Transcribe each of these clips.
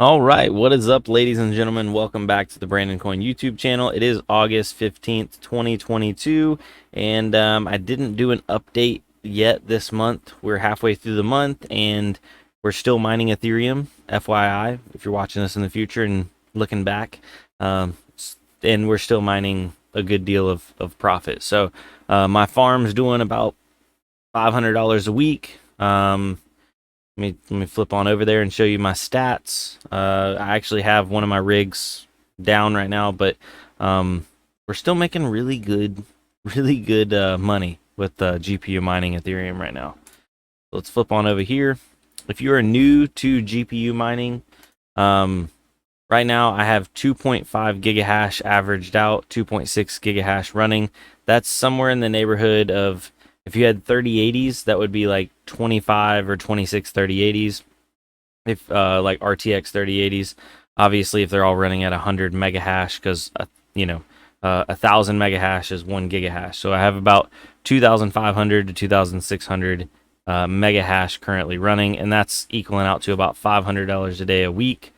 All right, what is up, ladies and gentlemen? Welcome back to the Brandon Coin YouTube channel. It is August 15th, 2022, and I didn't do an update yet this month. We're halfway through the month, and we're still mining Ethereum, FYI, if you're watching this in the future and looking back. And we're still mining a good deal of profit. So my farm's doing about $500 a week. Let me flip on over there and show you my stats. I actually have one of my rigs down right now, but we're still making really good money with GPU mining Ethereum right now. So let's flip on over here. If you are new to GPU mining, right now I have 2.5 gigahash averaged out, 2.6 gigahash running. That's somewhere in the neighborhood of, if you had 3080s, that would be like 25 or 26 3080s. If like RTX 3080s, obviously if they're all running at 100 mega hash, because 1,000 mega hash is 1 gigahash. So I have about 2,500 to 2,600 mega hash currently running, and that's equaling out to about $500 a day a week,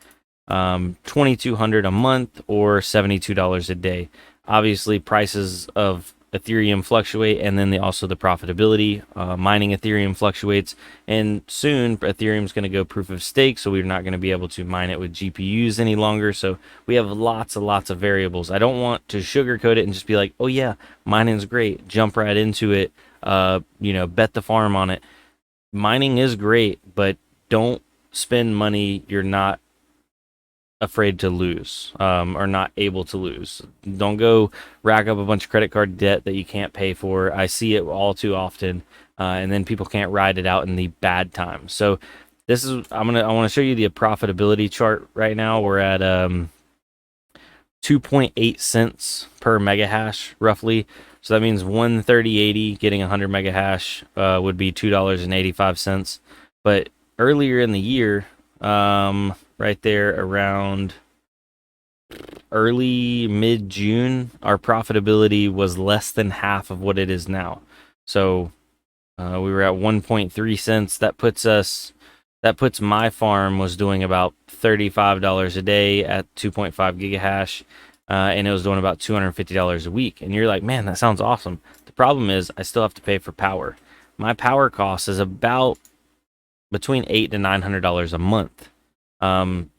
2,200 a month, or $72 a day. Obviously, prices of Ethereum fluctuate, and then also the profitability. Mining Ethereum fluctuates, and soon Ethereum's going to go proof of stake, so we're not going to be able to mine it with GPUs any longer. So we have lots of variables. I don't want to sugarcoat it and just be like, oh yeah, mining's great, jump right into it, bet the farm on it. Mining is great, but don't spend money you're not afraid to lose, or not able to lose. Don't go rack up a bunch of credit card debt that you can't pay for. I see it all too often, and then people can't ride it out in the bad times. So this is I want to show you the profitability chart right now. We're at 2.8 cents per mega hash roughly. So that means 130.80 getting 100 mega hash would be $2.85. But earlier in the year, right there around early mid-June, our profitability was less than half of what it is now. So we were at 1.3 cents. That puts my farm was doing about $35 a day at 2.5 gigahash, and it was doing about $250 a week. And you're like, man, that sounds awesome. The problem is I still have to pay for power. My power cost is about between $800 to $900 a month.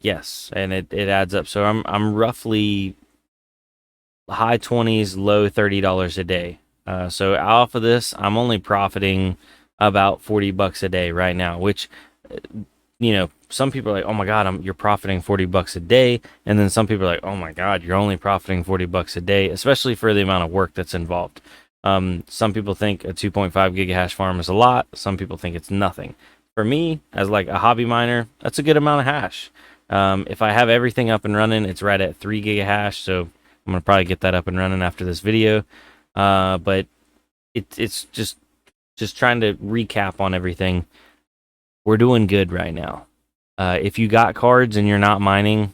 Yes, and it adds up. So I'm roughly high 20s, low $30 a day. So off of this, I'm only profiting about $40 a day right now, which, some people are like, oh my God, you're profiting $40 a day. And then some people are like, oh my God, you're only profiting $40 a day, especially for the amount of work that's involved. Some people think a 2.5 gigahash farm is a lot. Some people think it's nothing. For me, as like a hobby miner, that's a good amount of hash. If I have everything up and running, it's right at 3 gigahash. So I'm gonna probably get that up and running after this video. But it's just trying to recap on everything. We're doing good right now. If you got cards and you're not mining,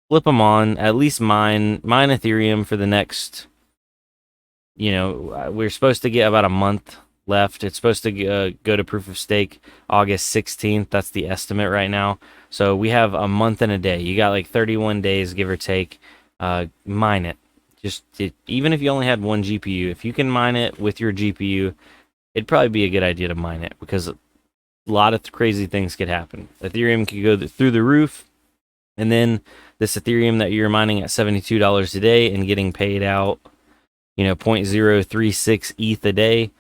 flip them on. At least mine Ethereum for the next. We're supposed to get about a month left. It's supposed to go to proof of stake August 16th. That's the estimate right now. So we have a month and a day. You got like 31 days, give or take. Mine it. Even if you only had one GPU, if you can mine it with your GPU, it'd probably be a good idea to mine it, because a lot of crazy things could happen. Ethereum could go through the roof, and then this Ethereum that you're mining at $72 a day and getting paid out, 0.036 ETH a day.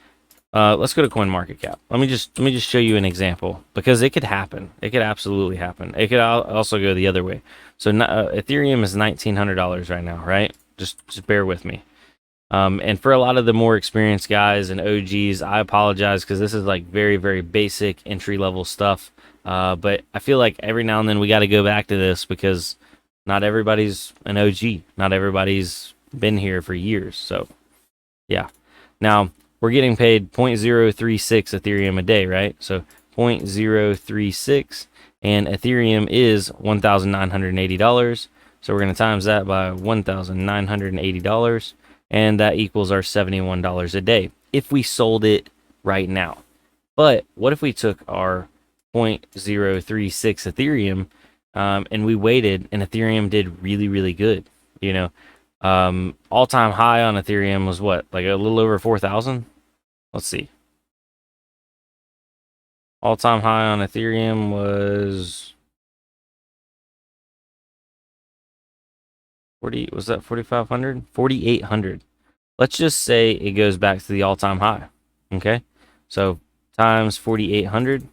Let's go to CoinMarketCap. Let me just show you an example, because it could happen. It could absolutely happen. It could also go the other way. So Ethereum is $1,900 right now, right? Just bear with me. And for a lot of the more experienced guys and OGs, I apologize, because this is like very, very basic entry level stuff. But I feel like every now and then we got to go back to this, because not everybody's an OG. Not everybody's been here for years. So yeah. Now, we're getting paid 0.036 Ethereum a day, right? So 0.036, and Ethereum is $1,980. So we're going to times that by $1,980, and that equals our $71 a day if we sold it right now. But what if we took our 0.036 Ethereum and we waited, and Ethereum did really, really good. You know, all-time high on Ethereum was what, like a little over 4,000? Let's see. All-time high on Ethereum was 40. Was that 4,500? 4,800. Let's just say it goes back to the all-time high. Okay, so times 4,800.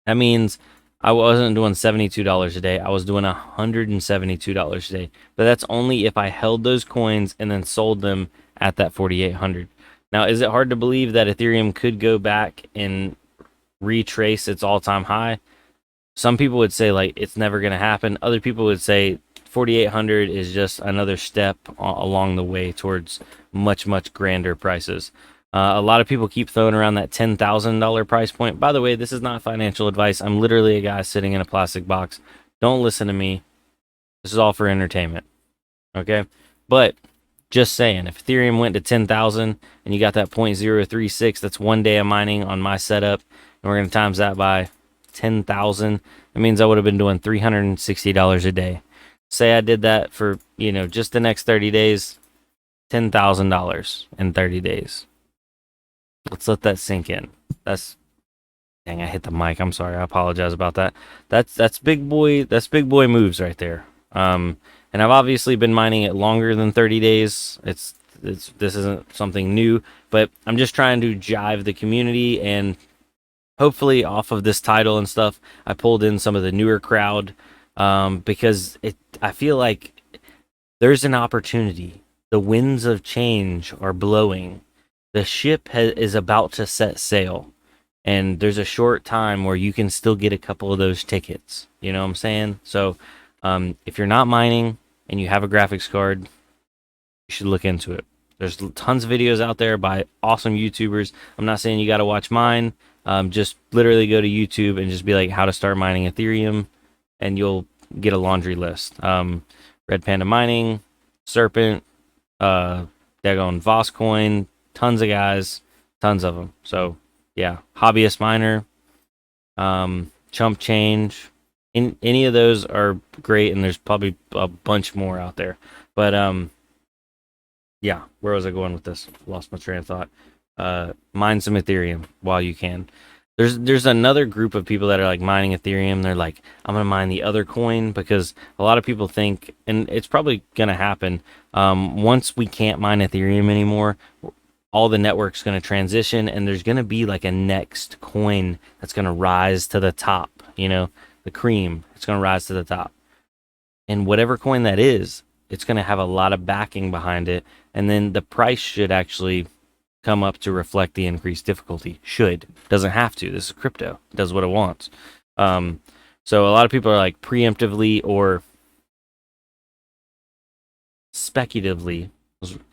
That means I wasn't doing $72 a day. I was doing $172 a day. But that's only if I held those coins and then sold them at that 4,800. Now, is it hard to believe that Ethereum could go back and retrace its all-time high? Some people would say like it's never going to happen. Other people would say 4,800 is just another step along the way towards much, much grander prices. A lot of people keep throwing around that $10,000 price point. By the way, this is not financial advice. I'm literally a guy sitting in a plastic box. Don't listen to me. This is all for entertainment. Okay? But just saying, if Ethereum went to 10,000 and you got that 0.036, that's 1 day of mining on my setup, and we're going to times that by 10,000. That means I would have been doing $360 a day. Say I did that for, just the next 30 days, $10,000 in 30 days. Let's let that sink in. Dang, I hit the mic. I'm sorry. I apologize about that. That's big boy moves right there. And I've obviously been mining it longer than 30 days. This isn't something new, but I'm just trying to jive the community, and hopefully off of this title and stuff, I pulled in some of the newer crowd, because I feel like there's an opportunity. The winds of change are blowing. The ship is about to set sail, and there's a short time where you can still get a couple of those tickets. You know what I'm saying? So if you're not mining and you have a graphics card, you should look into it. There's tons of videos out there by awesome YouTubers. I'm not saying you got to watch mine. Just literally go to YouTube and just be like, how to start mining Ethereum, and you'll get a laundry list. Red Panda Mining, Serpent, Dagon Voscoin, tons of guys, tons of them. So yeah, Hobbyist Miner, Chump Change, any of those are great, and there's probably a bunch more out there. But yeah, where was I going with this? Lost my train of thought. Mine some Ethereum while you can. There's another group of people that are like mining Ethereum. They're like, I'm gonna mine the other coin, because a lot of people think, and it's probably gonna happen, once we can't mine Ethereum anymore, all the network's going to transition, and there's going to be like a next coin that's going to rise to the top, the cream. It's going to rise to the top. And whatever coin that is, it's going to have a lot of backing behind it. And then the price should actually come up to reflect the increased difficulty. Should. Doesn't have to. This is crypto. It does what it wants. So a lot of people are like preemptively or speculatively.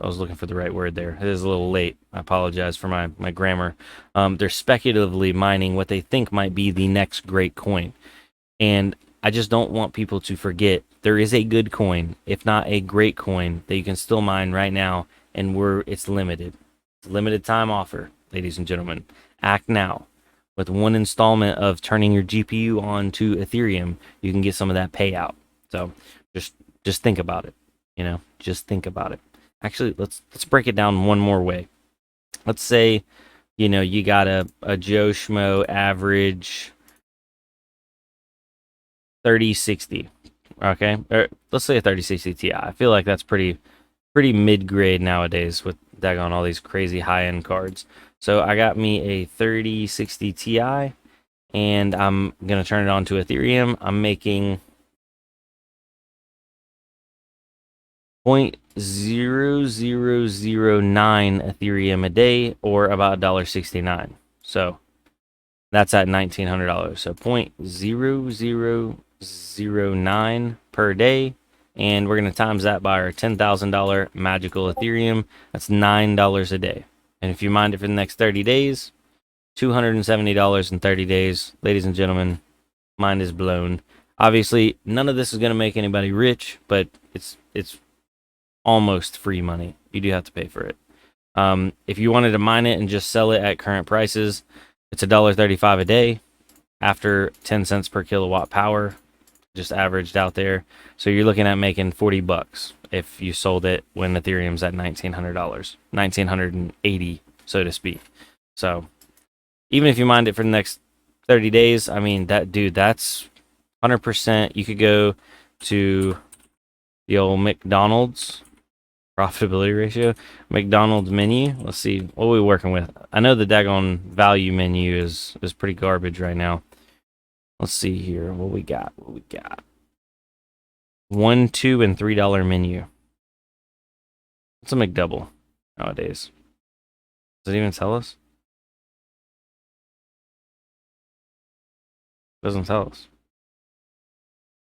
I was looking for the right word there. It is a little late. I apologize for my grammar. They're speculatively mining what they think might be the next great coin. And I just don't want people to forget there is a good coin, if not a great coin, that you can still mine right now, and it's limited. It's a limited time offer, ladies and gentlemen. Act now. With one installment of turning your GPU on to Ethereum, you can get some of that payout. So just think about it. Just think about it. Actually, let's break it down one more way. Let's say, you got a Joe Schmo average 3060, okay? Or let's say a 3060 Ti. I feel like that's pretty mid-grade nowadays with daggone all these crazy high-end cards. So I got me a 3060 Ti, and I'm going to turn it on to Ethereum. I'm making 0.0009 Ethereum a day, or about $1.69. So that's at $1,900. So 0.0009 per day, and we're going to times that by our $10,000 magical Ethereum. That's $9 a day. And if you mind it for the next 30 days, $270 in 30 days. Ladies and gentlemen, mind is blown. Obviously, none of this is going to make anybody rich, but it's almost free money. You do have to pay for it. If you wanted to mine it and just sell it at current prices, it's $1.35 a day after 10 cents per kilowatt power. just averaged out there. So you're looking at making $40 if you sold it when Ethereum's at $1,900, 1,980, so to speak. So even if you mined it for the next 30 days, I mean, that's 100%. You could go to the old McDonald's profitability ratio, McDonald's menu. Let's see what we're working with. I know the daggone value menu is pretty garbage right now. Let's see here what we got. $1, $2, and $3 menu. What's a McDouble nowadays? Does it even tell us? Doesn't tell us.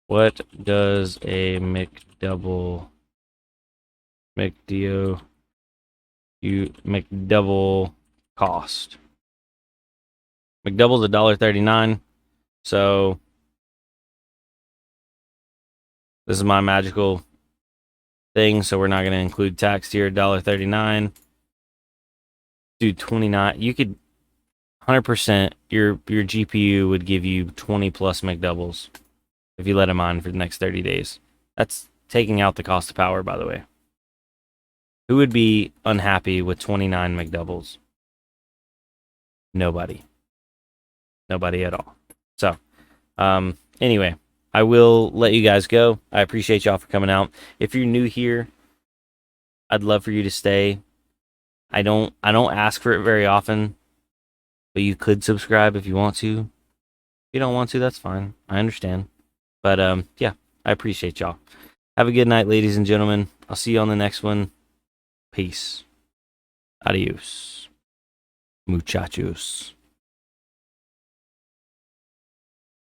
What does a McDouble McDouble cost? McDouble's $1.39. So this is my magical thing, so we're not going to include tax here. $1.39. Do 29. You could 100% your GPU would give you 20 plus McDoubles if you let them on for the next 30 days. That's taking out the cost of power, by the way. Who would be unhappy with 29 McDoubles? Nobody. Nobody at all. So, anyway, I will let you guys go. I appreciate y'all for coming out. If you're new here, I'd love for you to stay. I don't ask for it very often, but you could subscribe if you want to. If you don't want to, that's fine. I understand. But yeah, I appreciate y'all. Have a good night, ladies and gentlemen. I'll see you on the next one. Peace. Adios. Muchachos.